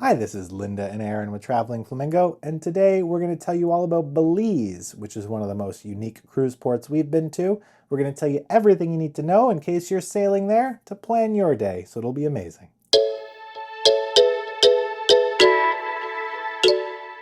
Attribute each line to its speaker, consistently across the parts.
Speaker 1: Hi, this is Linda and Aaron with Traveling Flamingo, and today we're going to tell you all about Belize, which is one of the most unique cruise ports we've been to. We're going to tell you everything you need to know in case you're sailing there to plan your day, so it'll be amazing.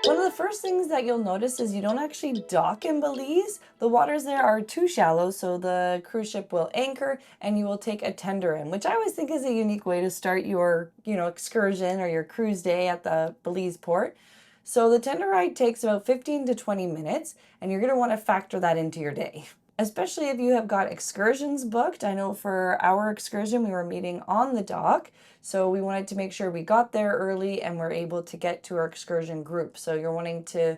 Speaker 2: One of the first things that you'll notice is you don't actually dock in Belize. The waters there are too shallow, so the cruise ship will anchor and you will take a tender in, which I always think is a unique way to start your, excursion or your cruise day at the Belize port. So the tender ride takes about 15 to 20 minutes, and you're going to want to factor that into your day. Especially if you have got excursions booked. I know for our excursion, we were meeting on the dock. So we wanted to make sure we got there early and we're able to get to our excursion group. So you're wanting to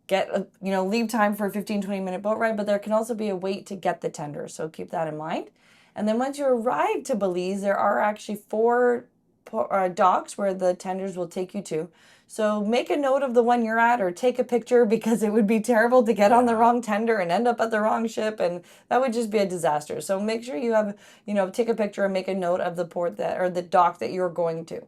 Speaker 2: get, leave time for a 15-20 minute boat ride, but there can also be a wait to get the tender. So keep that in mind. And then once you arrive to Belize, there are actually four docks where the tenders will take you to. So make a note of the one you're at or take a picture, because it would be terrible to get on the wrong tender and end up at the wrong ship, and that would just be a disaster. So make sure you have, take a picture and make a note of the port that or the dock that you're going to.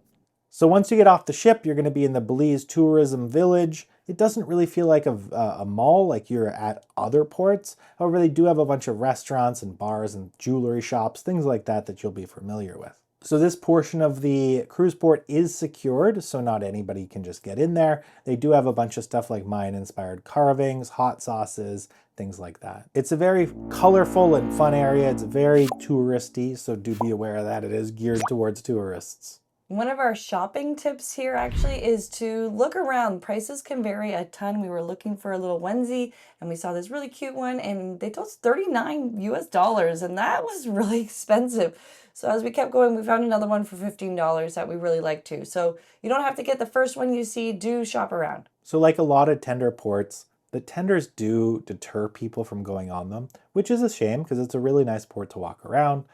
Speaker 1: So once you get off the ship, you're going to be in the Belize Tourism Village. It doesn't really feel like a mall like you're at other ports. However, they do have a bunch of restaurants and bars and jewelry shops, things like that that you'll be familiar with. So this portion of the cruise port is secured, so not anybody can just get in there. They do have a bunch of stuff like Mayan-inspired carvings, hot sauces, things like that. It's a very colorful and fun area. It's very touristy, so do be aware that it is geared towards tourists.
Speaker 2: One of our shopping tips here actually is to look around. Prices can vary a ton. We were looking for a little onesie and we saw this really cute one and they told us 39 US dollars, and that was really expensive. So as we kept going, we found another one for $15 that we really liked too. So you don't have to get the first one you see, do shop around.
Speaker 1: So like a lot of tender ports, the tenders do deter people from going on them, which is a shame because it's a really nice port to walk around.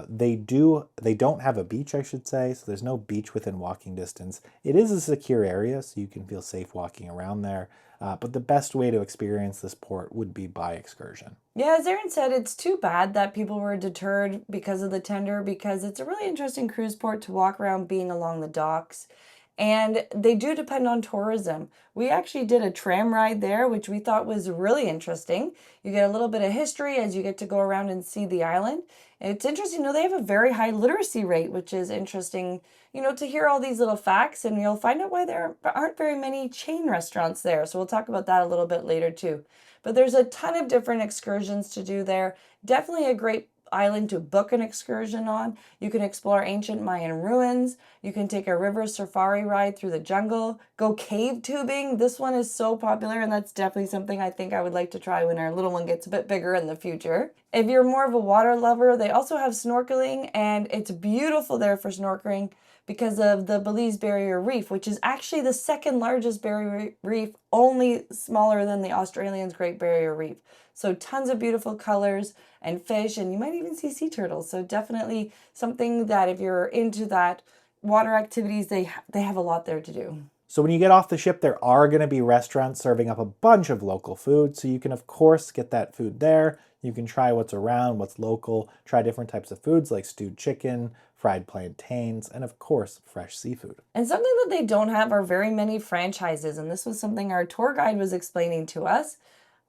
Speaker 1: They don't have a beach, I should say, so there's no beach within walking distance. It is a secure area, so you can feel safe walking around there. But the best way to experience this port would be by excursion.
Speaker 2: Yeah, as Aaron said, it's too bad that people were deterred because of the tender, because it's a really interesting cruise port to walk around being along the docks. And they do depend on tourism. We actually did a tram ride there, which we thought was really interesting. You get a little bit of history as you get to go around and see the island. And it's interesting, they have a very high literacy rate, which is interesting, to hear all these little facts, and you'll find out why there aren't very many chain restaurants there. So we'll talk about that a little bit later too. But there's a ton of different excursions to do there. Definitely a great island to book an excursion on. You can explore ancient Mayan ruins. You can take a river safari ride through the jungle, go cave tubing. This one is so popular, and that's definitely something I think I would like to try when our little one gets a bit bigger in the future. If you're more of a water lover, they also have snorkeling, and it's beautiful there for snorkeling because of the Belize Barrier Reef, which is actually the second largest barrier reef, only smaller than the Australian's Great Barrier Reef. So tons of beautiful colors and fish, and you might even see sea turtles. So definitely something that if you're into that water activities, they have a lot there to do.
Speaker 1: So when you get off the ship, there are going to be restaurants serving up a bunch of local food. So you can, of course, get that food there. You can try what's around, what's local, try different types of foods like stewed chicken, fried plantains, and of course, fresh seafood.
Speaker 2: And something that they don't have are very many franchises. And this was something our tour guide was explaining to us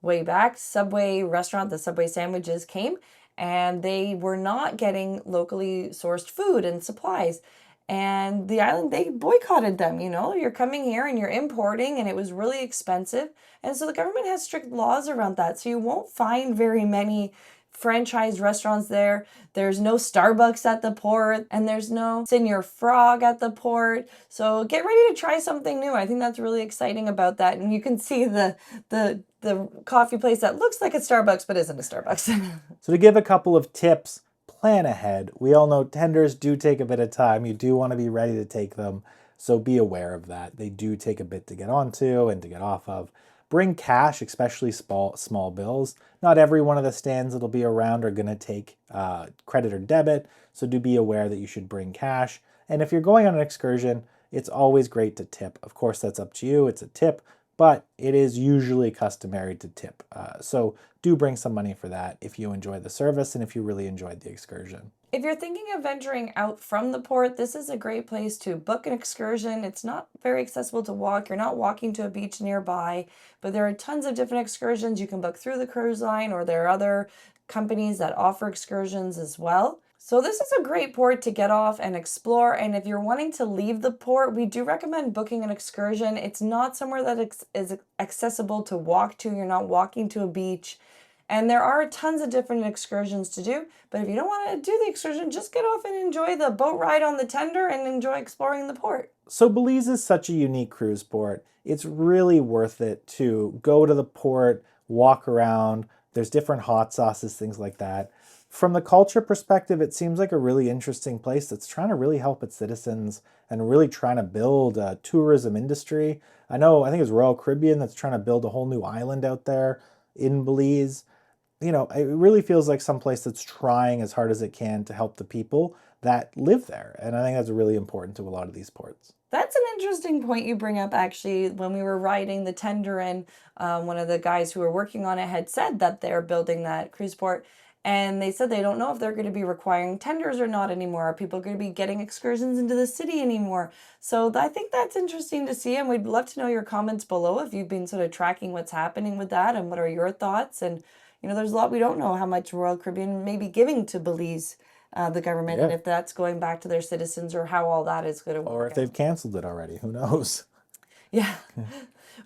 Speaker 2: way back. Subway restaurant, the Subway sandwiches came, and they were not getting locally sourced food and supplies. And the island, they boycotted them. You're coming here and you're importing, and it was really expensive. And so the government has strict laws around that. So you won't find very many franchise restaurants there. There's no Starbucks at the port, and there's no Senior Frog at the port. So get ready to try something new. I think that's really exciting about that. And you can see the coffee place that looks like a Starbucks but isn't a Starbucks.
Speaker 1: So to give a couple of tips, plan ahead. We all know tenders do take a bit of time. You do want to be ready to take them, so be aware of that. They do take a bit to get onto and to get off of. Bring cash, especially small bills. Not every one of the stands that'll be around are going to take credit or debit, so do be aware that you should bring cash. And if you're going on an excursion, it's always great to tip. Of course, that's up to you. It's a tip, but it is usually customary to tip. So do bring some money for that if you enjoy the service and if you really enjoyed the excursion.
Speaker 2: If you're thinking of venturing out from the port, this is a great place to book an excursion. It's not very accessible to walk. You're not walking to a beach nearby, but there are tons of different excursions you can book through the cruise line, or there are other companies that offer excursions as well. So this is a great port to get off and explore. And if you're wanting to leave the port, we do recommend booking an excursion. It's not somewhere that is accessible to walk to. You're not walking to a beach. And there are tons of different excursions to do, but if you don't want to do the excursion, just get off and enjoy the boat ride on the tender and enjoy exploring the port.
Speaker 1: So Belize is such a unique cruise port. It's really worth it to go to the port, walk around. There's different hot sauces, things like that. From the culture perspective, it seems like a really interesting place that's trying to really help its citizens and really trying to build a tourism industry. I think it's Royal Caribbean that's trying to build a whole new island out there in Belize. It really feels like some place that's trying as hard as it can to help the people that live there. And I think that's really important to a lot of these ports.
Speaker 2: That's an interesting point you bring up, actually. When we were riding the tender in, one of the guys who were working on it had said that they're building that cruise port. And they said they don't know if they're going to be requiring tenders or not anymore. Are people going to be getting excursions into the city anymore? So I think that's interesting to see. And we'd love to know your comments below if you've been sort of tracking what's happening with that and what are your thoughts. And, there's a lot we don't know how much Royal Caribbean may be giving to Belize, the government, and if that's going back to their citizens or how all that is going to work.
Speaker 1: Or if they've canceled it already, who knows?
Speaker 2: Yeah.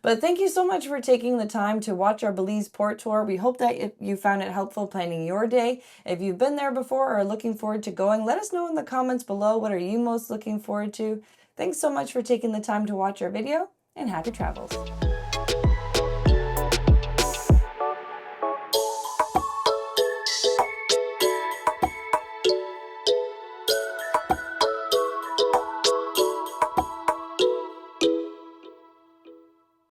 Speaker 2: But thank you so much for taking the time to watch our Belize port tour. We hope that you found it helpful planning your day. If you've been there before or are looking forward to going, let us know in the comments below. What are you most looking forward to? Thanks so much for taking the time to watch our video, and happy travels.